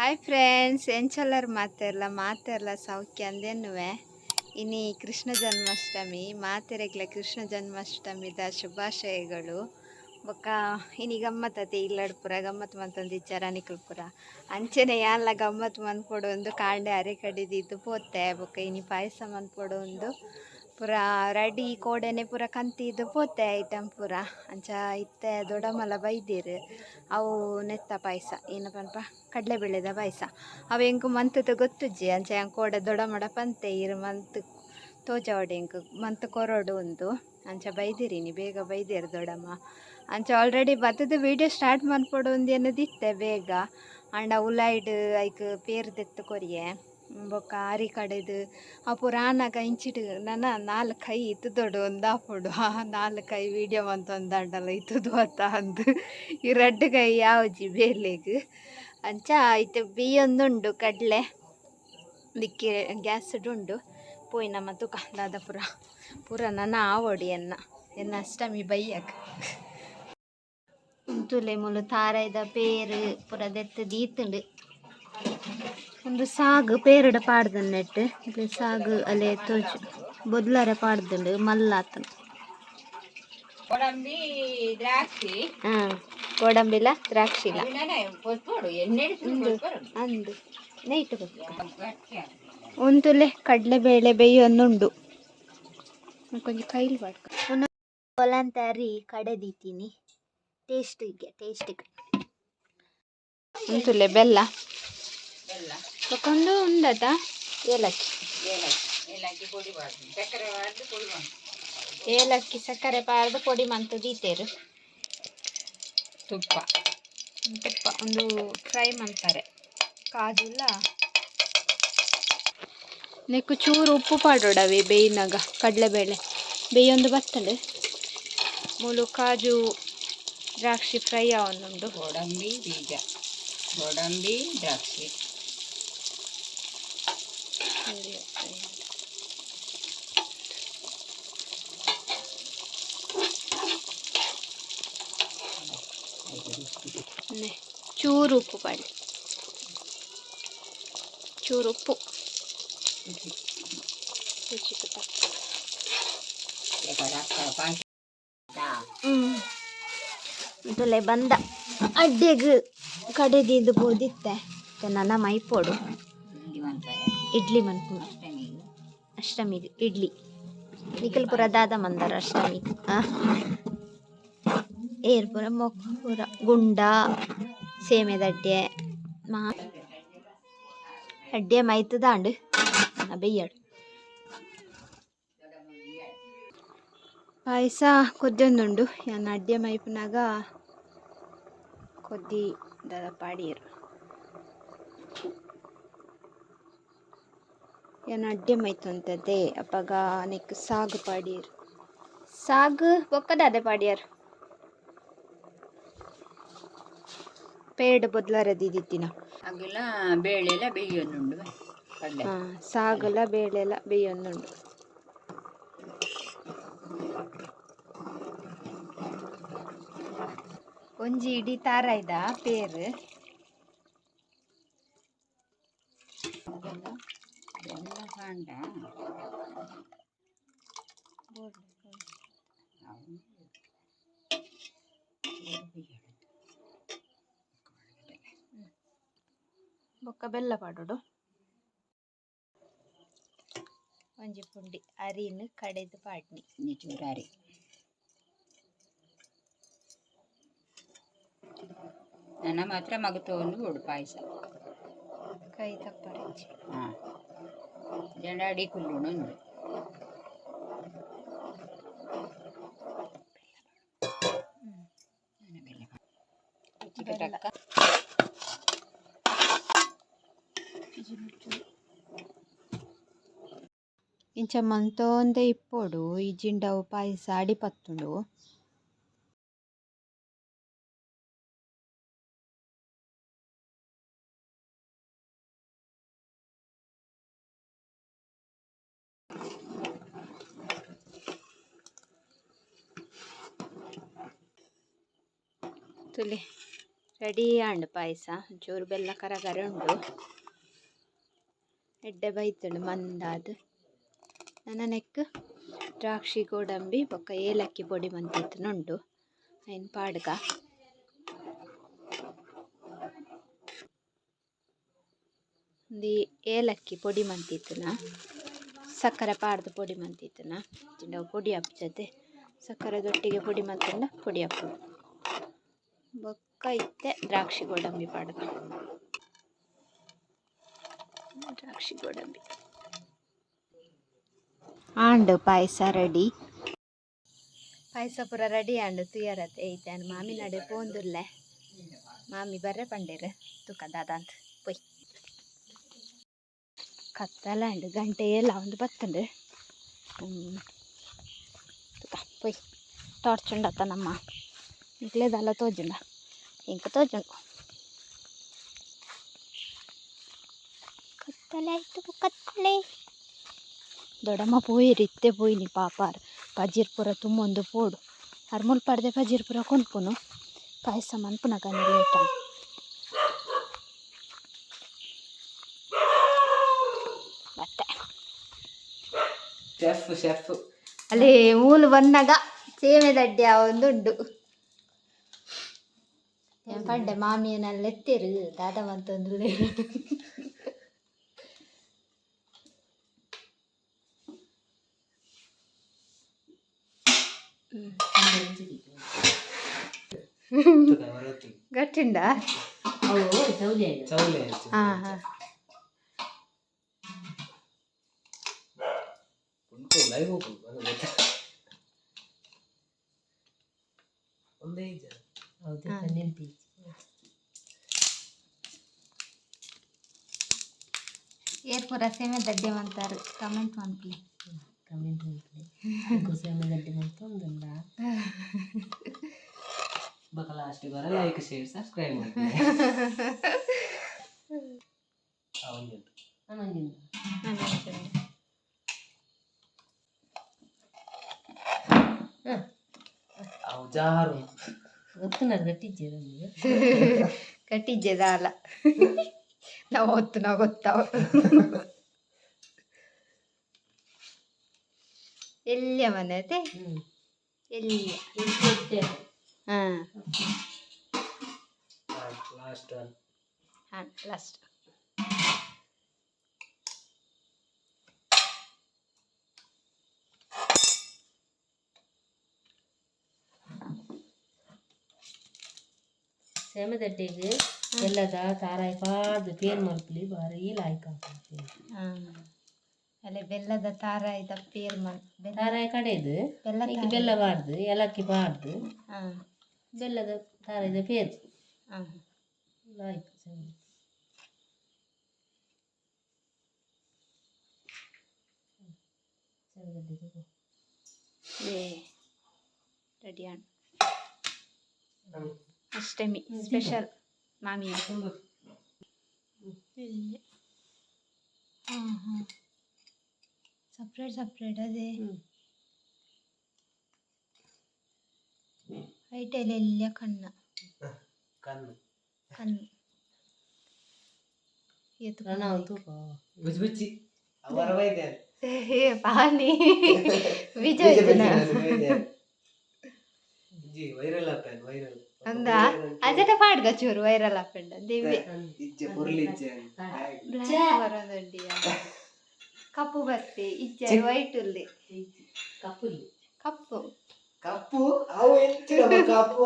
Hi friends, ಎಂಚಲ್ಲರು ಮಾತೆರ್ಲ ಸೌಖ್ಯ ಅಂದೇನುವೆ. ಇನಿ ಕೃಷ್ಣ ಜನ್ಮಾಷ್ಟಮಿ ಮಾತೆರೆಗ್ಲ ಕೃಷ್ಣ ಜನ್ಮಾಷ್ಟಮಿದ ಶುಭಾಶಯಗಳು. ಬೊಕ್ಕ ಇನಿ ಗಮ್ಮತ್ತತೆ ಇಲ್ಲಡ್ ಪುರ ಗಮ್ಮತ್ತು ಮಂತೊಂದಿಜ್ಜಾರ ನಿಕುಲ್ ಪುರ ಅಂಚನೆ ಯಾನ್ಲ ಗಮ್ಮತ್ತು ಮನ್ಪೊಡು ಒಂದು ಕಾಂಡೆ ಅರೆ ಕಡಿದಿದ್ದು ಪೋತೆ. ಬೊಕ್ಕ ಇನಿ ಪಾಯಸ ಮನ್ಪೊಡು ಒಂದು ಪೂರ ರೆಡಿ ಕೋಡೆನೆ ಪೂರ ಕಂತಿದ್ದು ಪೋತೆ ಐಟಮ್ ಪೂರ ಅಂಚ ಇತ್ತೆ ದೊಡ್ಡಮಲ ಬೈದೀರು ಅವು ನೆತ್ತ ಪಾಯಸ ಏನು ಪನ್ಪ ಕಡಲೆಬೇಳೆದ ಪಾಯಸ ಅವು ಎಂಕು ಮಂತದ ಗೊತ್ತುಜ್ಜಿ ಅಂಚ ಕೋಡೆ ದೊಡ್ಡಮಡ ಪಂತೆ ಇರು ಮಂತ್ ತೋಜವಡೆ ಎಂಕು ಮಂತ್ ಕೊರಡು ಒಂದು ಅಂಚ ಬೈದಿರಿನಿ ಬೇಗ ಬೈದಿರು ದೊಡ್ಡಮ್ಮ ಅಂಚ ಆಲ್ರೆಡಿ ಬತ್ತದ ವೀಡಿಯೋ ಸ್ಟಾರ್ಟ್ ಮನ್ಪೊಡು ಒಂದು ಅನ್ನೋದಿತ್ತೆ ಬೇಗ ಅಂಡ ಉಲಾಯ್ಡ್ ಐಕ್ ಪೇರು ತೆತ್ತು ಕೊರಿಯೆ ಬೊಕ್ಕ ಆರಿ ಕಡೆದು ಆ ಪುರಾಣಗ ಇಂಚಿಟ್ಟು ನನ್ನ 4 ಕೈ ಇತ್ತದೊಡು ಒಂದು ಆಪೊಡು ಆ 4 ಕೈ ವೀಡಿಯೋ ಮಂತೊಂದಂಡಲ್ಲ ಇತ್ತದು ಅತ್ತ ಅಂದು ಈ 2 ಕೈ ಯಾವುಜಿ ಬೇಲೆಗ್ ಅಂಚ ಇತ್ತು ಬಿಯ್ಯೊಂದುಂಡು ಕಡಲೆ ದಿಕ್ಕಿ ಗ್ಯಾಸ್ ಉಂಡು ಪೋಯಿ ನಮ್ಮ ತುಕ ದಾದ ಪೂರ ನನ್ನ ಆವೊಡಿ ಎನ್ನ ಅಷ್ಟಮಿ ಬೈಯಕ್ ತುಲೆ ಮುಲು ತಾರೈದ ಪೇರು ಪೂರ ದೆತ್ತು ದೀತುಂಡು ಒಂದು ಸಾಗು ಪೇರುಡ ಪಾಡ್ದನ್ ನೆಟ್ಟು ಇದು ಸಾಗು ಅಲೆ ತೋಜು ಬೊದ್ಲರೆ ಪಾಡ್ದುಂಡು ಮಲ್ಲಾತನ ಗೋಡಂಬಿಲ ದ್ರಾಕ್ಷಿಲ ಅಂದು ನೈಟ್ ಒಂದುಲೆ ಕಡಲೆಬೇಳೆ ಬೇಯೊಂದುಂಡು ಕೊಂಚ ಕೈಲಿ ಬಾಡ್ಕ ಒಲಂತರಿ ಕಡೆದೀತೀನಿ ಟೇಸ್ಟಿಗೆ ಒಂದುಲೆ ಬೆಲ್ಲ ತಕೊಂಡು ಉಂಡದ ಏಲಕ್ಕಿ ಸಕ್ಕರೆ ಪಾರ್ದು ಪೊಡಿ ಮಂತು ದೀತೇರು ತುಪ್ಪ ಒಂದು ಫ್ರೈ ಮಾಡ್ತಾರೆ ಕಾಜುಲ್ಲ ನೆಕ್ಕು ಚೂರು ಉಪ್ಪು ಪಾಡೋಡವೆ ಬೇಯಿನಾಗ ಕಡಲೆಬೇಳೆ ಬೇಯೊಂದು ಬರ್ತದೆ ಮೂಲು ಕಾಜು ದ್ರಾಕ್ಷಿ ಫ್ರೈ ಅವನುಂಡು ಗೋಡಂಬಿ ಬೀಜ ಗೋಡಂಬಿ ದ್ರಾಕ್ಷಿ ಚೂರು ಉಪ್ಪು ಪಾಡಿ ಚೂರು ಉಪ್ಪು ತುಲೆ ಬಂದ ಅಡ್ಡೆಗ್ ಕಡೆದಿದ್ದು ಬೋದಿತ್ತೆ ನನ್ನ ಮೈಪೋಡು ಇಡ್ಲಿ ಮನ್ಪುಡು ಅಷ್ಟಮಿಗೆ ಇಡ್ಲಿ ನಿಖಲ್ ಪುರ ದಾದ ಮಂದಾರ ಅಷ್ಟಮಿಗೆ ಏರ್ ಪುರ ಮೊಕ್ಕ ಪುರ ಗುಂಡ ಸೇಮೆದಡ್ಡೆ ಅಡ್ಡೆ ಮೈತದಾಂಡು ಬೆಯ್ಯಾಡು ಪಾಯಸ ಕೊದ್ದೊಂದುಂಡು ಯಾನ್ ಅಡ್ಡೆ ಮೈಪುನಾಗ ಕೊದ್ದಿ ದಾದ ಪಾಡಿಯರು ಯಾನ್ ಅಡ್ಡೆ ಮೈತೊಂತದ್ದೆ ಅಪ್ಪಗ ನೆಕ್ ಸಾಗು ಪಾಡಿಯರು ಸಾಗು ಬೊಕ್ಕದಾದೆ ಪಾಡಿಯರು ಪೇಡ್ ಬೊದ್ಲರ ದಿದಿತ್ತಿನ ಹಾಗೆಲ್ಲ ಬೇಳೆಲ್ಲ ಬೇಯೊಂದುಂಡು ಸಾಗಲ ಬೇಳೆಲ್ಲ ಬೇಯೊಂದುಂಡು ಒಂಜಿ ಇಡೀ ತಾರಾಯ್ದ ಪೇರು ಕಾಂಡ ಬೊಕ್ಕ ಬೆಲ್ಲ ಪಾಡೋಡು ಒಂಜಿ ಪುಂಡಿ ಅರಿನು ಕಡೆದು ಪಾಡ್ನಿ ಚೂರು ಅರಿ ನನ್ನ ಮಾತ್ರ ಮಗತೊಂದು ಕೊಡು ಪಾಯಸ ಕೈ ತಪ್ಪರಿಚ್ಚಿ ಜಂಡ ಅಡಿ ಕುಲ್ಲುಂಡು ಒಂದು ಇಂಚ ಮಂತೊಂದೆ ಇಪ್ಪೋಡು ಈ ಜಿಂಡವು ಪಾಯಸ ಅಡಿಪತ್ತುಂಡು ತುಲೆ ರೆಡಿ ಆಂಡ್ ಪಾಯಸ ಜೋರು ಬೆಲ್ಲ ಕರಗರೆ ಉಂಡು ಎಡ್ಡೆ ಬೈತುಂಡು ಮಂದಾದು ನನ್ನ ನೆಕ್ ದ್ರಾಕ್ಷಿ ಗೋಡಂಬಿ ಬೊಕ್ಕ ಏಲಕ್ಕಿ ಪೊಡಿ ಮಂತಿತ್ತುನುಂಡು ಐನ್ ಪಾಡ್ಗ ಒಂದಿ ಏಲಕ್ಕಿ ಪೊಡಿ ಮಂತಿತ್ತುನ ಸಕ್ಕರೆ ಪಾಡ್ದು ಪೊಡಿ ಮಂತಿತ್ತುನ ಚಿಂಡವು ಪೊಡಿ ಹಪ್ಚತೆ ಸಕ್ಕರೆದೊಟ್ಟಿಗೆ ಪೊಡಿ ಮಂತಂಡ ಪೊಡಿ ಹಪ್ಪು ಬೊಕ್ಕ ಇತ್ತೆ ದ್ರಾಕ್ಷಿ ಗೋಡಂಬಿ ಪಾಡ್ದು ದ್ರಾಕ್ಷಿ ಗೋಡಂಬಿ ಆಂಡ್ ಪಾಯಸ ರೆಡಿ ಪಾಯಸ ಪೂರ ರೆಡಿ ಆಂಡ್ ತುಯರತ್ತೆ ಐತೆ ಮಾಮಿ ನಡೆ ಪೋಂದುರ್ಲೆ ಮಾಮಿ ಬರ್ರೆ ಪಂಡೇರು ತುಕ ದಾದಂತ ಪೊಯ್ ಕತ್ತಲಾಂಡ್ ಗಂಟೆ ಎಲ್ಲ ಒಂದು ಬತ್ತಂಡು ತುಕ ಪೊಯ್ ಟಾರ್ಚ್ ಉಂಡತ್ತ ನಮ್ಮ ಇಂಕ್ಲೇದಲ್ಲ ತೋಜುಂಡ ಇಂಕ ತೋಜುಂಡು ಕತ್ತಲೆ ಆಯ್ತು ಕತ್ತಲೆ ದೊಡ್ಡಮ್ಮ ಪೋಯಿರಿ ಇತ್ತೆ ಪೋಯಿನಿ ಪಾಪಾರ್ ಪಜೀರ್ ಪೂರ ತುಂಬೊಂದು ಪೋಡು ಅರ್ಮುಲ್ ಪಡ್ದೆ ಪಜೀರ್ ಪೂರ ಕೊಂಡ್ಪುನು ಪಾಯಸ ಮನ್ಪುನ ಕಣ್ಣು ಲೇಟ ಮತ್ತೆ ಶೆಫ್ ಅಲ್ಲಿ ಮೂಲು ಬಂದಾಗ ಸೇಮೆ ದಡ್ಡಿ ಒಂದುಂಡು ಪಡ್ಡೆ ಮಾಮಿಯನ್ನೆಲ್ಲ ಎತ್ತೇರು ದಾದ ಮಂತೊಂದು ಗಟ್ಟಿಂಡ ಹಾಂ ಹಾಂ ಏರ್ ಪೂರ ಸೇಮೆ ದಡ್ಡೆ ಮಂತಾರು ಕಮೆಂಟ್ ಮನ್ಪ್ಲಿ ಸೇಮೆ ಗಡ್ಡೆ ಮಂತೊಂದುಂಡ ಬಕ ಲಾಸ್ಟ್ ಬರ ಲೈಕ್ ಶೇರ್ ಸಬ್ಸ್ಕ್ರೈಬ್ ಮಾಡಿ ಅವು ಜಾರು ಗೊತ್ತು ಕಟ್ಟಿಜ್ಜೆದ ಅಲ್ಲ ನಾವು ಹೊತ್ತು ನಾವು ಗೊತ್ತಾವ ಎಲ್ಲಿಯ ಮನೆತೆ ಎಲ್ಲಿಯ ಹಾಂ ಲಾಸ್ಟ್ ಹಾಂ ಲಾಸ್ಟ್ ಸೇಮೆದಡ್ಡೆಗೆ ಎಲ್ಲದ ತಾರಾಯಿ ಪಾಡ್ದು ಪೇರ್ ಮಲ್ಪಲಿ ಭಾರಿ ಲಾಯ್ಕ್ ಆಗ್ತದೆ ಅಲ್ಲೇ ಬೆಲ್ಲದ ತಾರಾಯಿದ ಪೇರ್ ತಾರಾಯಿ ಕಡೆದು ಬೆಲ್ಲ ಬಾರ್ದು ಏಲಕ್ಕಿ ಬಾರ್ದು ಬೆಲ್ಲದ ತಾರಾಯಿದ ಪೇರ್ ಲಾಯ್ಕ್ ಸೇಮೆದಡ್ಡೆ ರೆಡಿ ಆನ್ ಅಷ್ಟಮಿ ಸ್ಪೆಷಲ್ ಮಾಮಿ ಹಾಂ ಹಾಂ ಸಪ್ರೇಟ್ ಅದೇ ಐಟೆಲ್ಲ ಕಣ್ಣು ಪಾನಿ ವಿಜಯ್ ಅಂದ ಅಜಟ ಪಾಡ್ಗ ಚೂರು ವೈರಲ್ ಹಾಕೊಂಡ ದಿವ್ಯ ಕಪ್ಪು ಬರ್ತಿ ಇಜ್ಜೆ ವೈಟ್ ಉಲ್ಲಿ ಕಪ್ಪು ಕಪ್ಪು ಅವು ಎಂತಿರಮ್ಮ ಕಪ್ಪು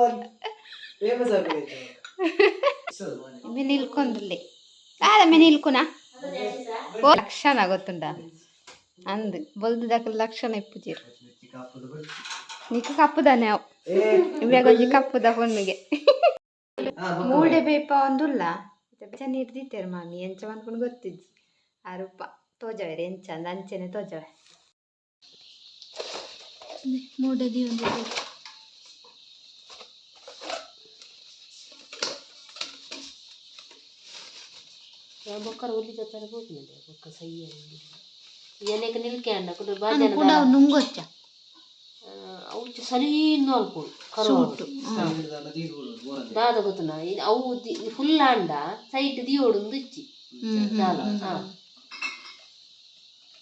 ಫೇಮಸ್ ಆಗಬೇಕು ನಿಲ್ಕೊಂಡ್ಲಿ ಕಾದ ನಿಲ್ಕುನ ಲಕ್ಷಣ ಗೊತ್ತುಂಡ ಅಂದ್ ಬೊಲ್ದು ದಕ್ಕ ಲಕ್ಷಣ ಇಪ್ಪುಜೀರು ನೀಕ ಕಪ್ಪುದಾನೆ ಅವು ಇವಾಗ ಒಂಜಿ ಕಪ್ಪುದ ಹೊಣ್ಣಿಗೆ ಮೂಡೆ ಬೇಪ ಒಂದುಲ್ಲ ನೀರು ದಿತ್ತೇರು ಮಾಮಿ ಎಂಚ ಅನ್ಕೊಂಡು ಗೊತ್ತಿದ್ದಿ ಆ ರೂಪ ತೋಜವೇರಿ ಎಂಚಂದ ಅಂಚೆನೆ ತೋಜವೆ ಮೂಡದಿ ಒಂದು ಬೊಕ್ಕರ ಒಲಿ ಜೊತೆ ಹೋಗ್ತದೆ ಬೊಕ್ಕ ಸೈ ಏನಕ್ಕೆ ನಿಲ್ಕೆ ಅಣ್ಣ ಕುಡ ನುಂಗೊಚ್ಚ ಅವು ಸಲೀನು ಅಲ್ಕೊಂಡು ಸೂಟು ದಾದ ಗೊತ್ತುನ ಅವು ಫುಲ್ ಅಂಡ ಸೈಡ್ ದಿಯೋಡು ಒಂದು ಇಚ್ಚಿ ದಾಲ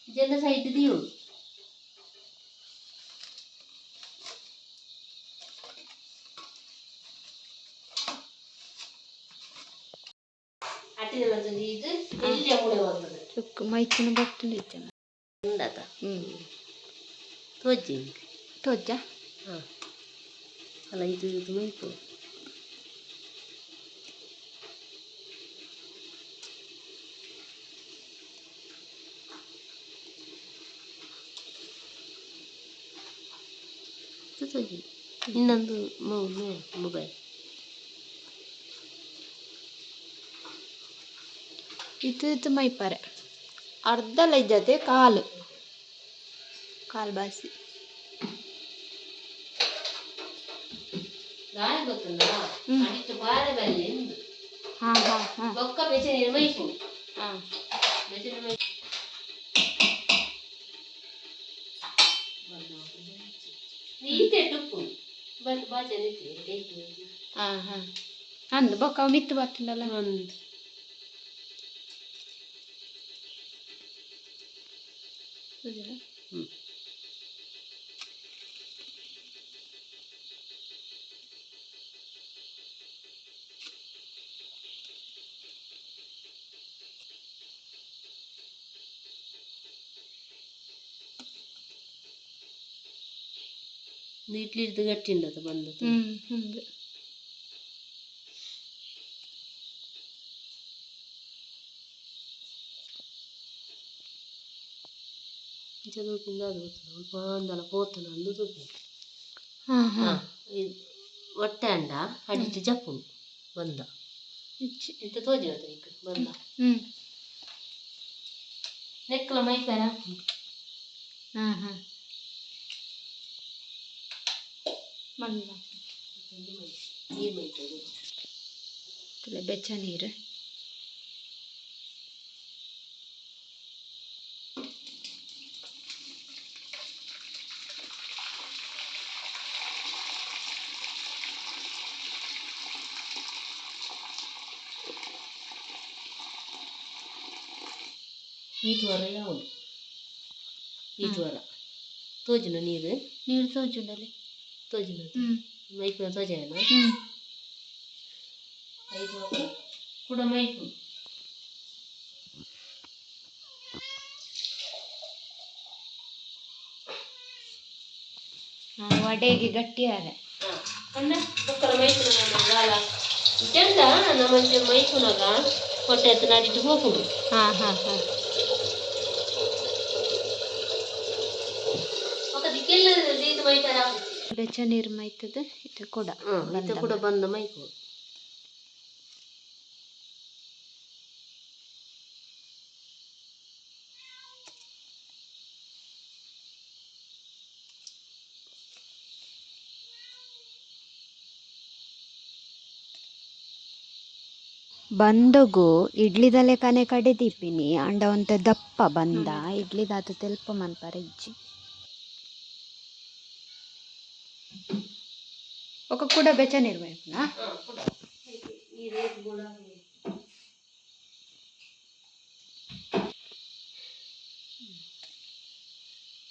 ಇದೆಲ್ಲ ಸೈಡ್ ದಿಯೋಡು ಅಟ್ಟಿನ ಇದು ಎಲ್ಲಿ ಮೂಳೆ ಬರ್ತದೆ ಮೈಚಿನ ಬರ್ತದೆ ಉಂಡಾತ ತೋಜಿ ತೋಜ ಹಾಂ ಅಲ್ಲ ಇದು ಇದು ಮೈಪು ತೋಜಿ ಇನ್ನೊಂದು ಮೊಬೈಲ್ ಇದು ಮೈಪರೆ ಅರ್ಧ ಲೈಜತೆ ಕಾಲು ಬಾಸಿ ಗಾಳಿ ಗೊತ್ತಲ್ಲ ಅಡಿಟ್ಟು ಬಾರೆ ಬರಲಿ ಎಂದು ಹಾಂ ಹಾಂ ಹಾಂ ಬೊಕ್ಕ ಬೆಚ್ಚ ನೀರು ಮೈಪು ಹಾಂ ಬೆಚ್ಚ ಮೈ ನೀತೆ ಟುಪ್ಪು ಬಂದು ಬಾಜೆ ನಿಂತೆ ಹಾಂ ಹಾಂ ಅಂದು ಬೊಕ್ಕ ಮಿತ್ತು ಬರ್ತದಲ್ಲ ಒಂದು ಹ್ಞೂ ಇಡ್ಲಿ ಹಿಡಿದು ಗಟ್ಟಿ ಉಂಡದ ಬಂದು ಹ್ಞೂ ಚದುಪಿಂದ ಅದು ಗೊತ್ತಿಲ್ಲ ಸ್ವಲ್ಪ ಅಂದಲ್ಲ ಪೋತನ ಅಂದು ತೂಪಿ ಹಾಂ ಹಾಂ ಹಾಂ ಇದು ಹೊಟ್ಟೆ ಅಂಡ ಅಡಿಟ್ಟು ಜಪ್ಪುಂಡು ಬಂದ ಇಂತ ತೋಜಿ ಅದು ಈಗ ಬಂದ ಹ್ಞೂ ನೆಕ್ಕಲ ಮೈಪೇರ ಹಾಂ ಹಾಂ ಮಣ್ಣ ನೀರು ಮೈತದೆ ಬೆಚ್ಚ ನೀರು ಈ ಜ್ವರ ಯಾವುದು ಈ ಜ್ವರ ತೋಜಿನ ನೀರು ತೋಜುಂಡಲ್ಲಿ ತೋಜಿನ ಮೈಪುನ ತೋಜನ ಐದು ಕೂಡ ಮೈಪು ವಡೆಗೆ ಗಟ್ಟಿಯಾರೆ ಅಣ್ಣ ಮಕ್ಕಳ ಮೈಪುನಾಗ ಗಾಲ ಚೆಂದ ನಮ್ಮ ಮೈಪುನಾಗ ಹೊಟ್ಟೆ ಹತ್ತು ನಾಡಿಟ್ಟು ಹೋಗುದು ಹಾಂ ಹಾಂ ಹಾಂ ಇದು ಮೈಪೇರ ಬೆಚ್ಚ ನೀರು ಮೈತದ ಇದು ಕೂಡ ಇದು ಕೂಡ ಬಂದ ಮೈಪು ಬಂದಗು ಇಡ್ಲಿದಲೆ ಕನೆ ಕಡೆ ದೀಪಿನಿ ಅಂಡ ಒಂತ ದಪ್ಪ ಬಂದ ಇಡ್ಲಿದಾತು ತೆಲ್ಪ ಮನ್ಪರ ಇಜ್ಜಿ ఒక ಕೂಡ ಬೆಚ್ಚ ನೀರು ಮೈಪುನ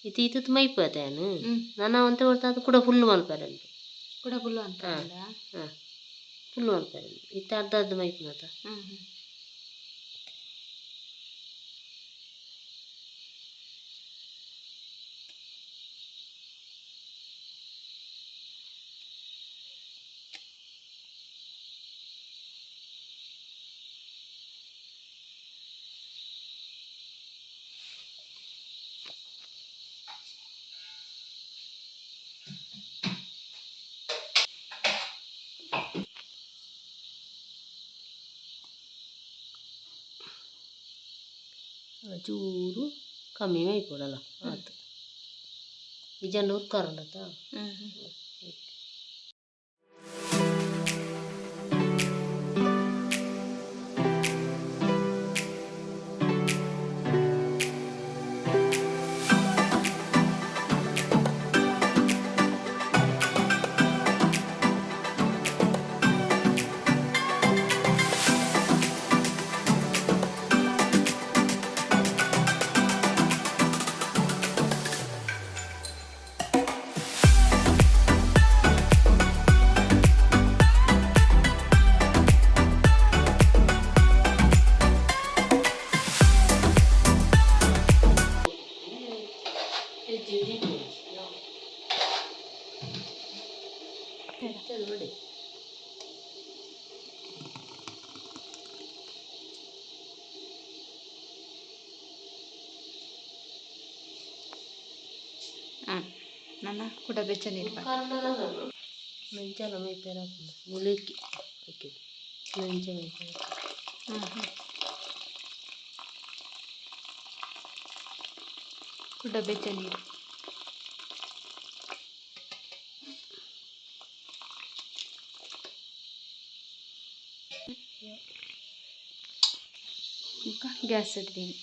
ಇದು ಇದು ಮೈಪದೇನು ನಾನು ಅಂತ ಹೊರ್ತು ಅದು ಕೂಡ ಫುಲ್ ಮಲ್ಪರಂಡು ಕೂಡ ಫುಲ್ಲು ಅಂತ ಹಾಂ ಫುಲ್ ಮಲ್ಪರಂಡು ಇದು ಅರ್ಧ ಅರ್ಧ ಮೈಪುನತ ಚೂರು ಕಮ್ಮಿ ಮೈಪೊಡಲ್ಲ ಆತು ಈ ಜನ ಉರ್ಕಾರಂಡತ್ತ ನನ್ನ ಕುಡ ಬೆಚ್ಚ ನೀರು ಮೆಂಚಲ ಮೈಪೇರ ಮುಳುಕಿ ಓಕೆ ಮೆಂಚ ಮೈಪೇರ ಕುಡ ಬೆಚ್ಚ ನೀರು ಗ್ಯಾಸ್ ಇಡ್ತೀನಿ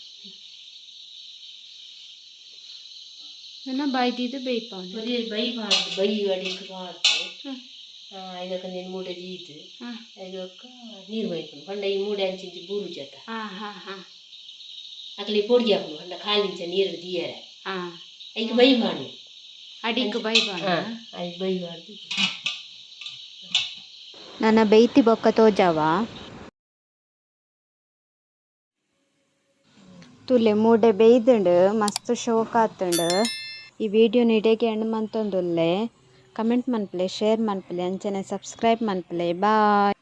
ನನ್ನ ಬಾಯ್ದಿದ್ದು ಬೇಯ್ಪಾವನು ಬರೀ ಬೈಬಾರ್ದು ಬೈ ಅಡಿಗೆ ಬಾರ್ದು ಐದಕ್ಕ ನೀನು ಮೂಡೆ ಜೀತು ಐದಕ್ಕ ನೀರು ಬೈಕೊಂಡು ಪಂಡ ಈ ಮೂಡೆ ಅಂಚಿಂಚು ಬೂರು ಜತ ಅಕ್ಲಿ ಪೊಡಿ ಹಾಕೊಂಡು ಪಂಡ ಕಾಲಿಂಚ ನೀರು ದಿಯರ ಐದು ಬೈಬಾರ್ದು ಅಡಿಗೆ ಬೈಬಾರ್ದು ಐದು ಬೈಬಾರ್ದು ನನ್ನ ಬೈತಿ ಬೊಕ್ಕ ತೋಜಾವ ತುಲೆ ಮೂಡೆ ಬೇಯ್ದುಂಡು ಮಸ್ತ್ ಶೋಕ ಆತುಂಡು ಈ ವಿಡಿಯೋ ನಿಡೆಗೆ ಎಂಡ್ ಮಂತೊಂದುಲ್ಲೆ ಕಮೆಂಟ್ ಮನ್ಪಲೆ ಶೇರ್ ಮನ್ಪಲೆ ಅಂಚನೆ ಸಬ್ಸ್ಕ್ರೈಬ್ ಮನ್ಪಲೆ ಬಾಯ್.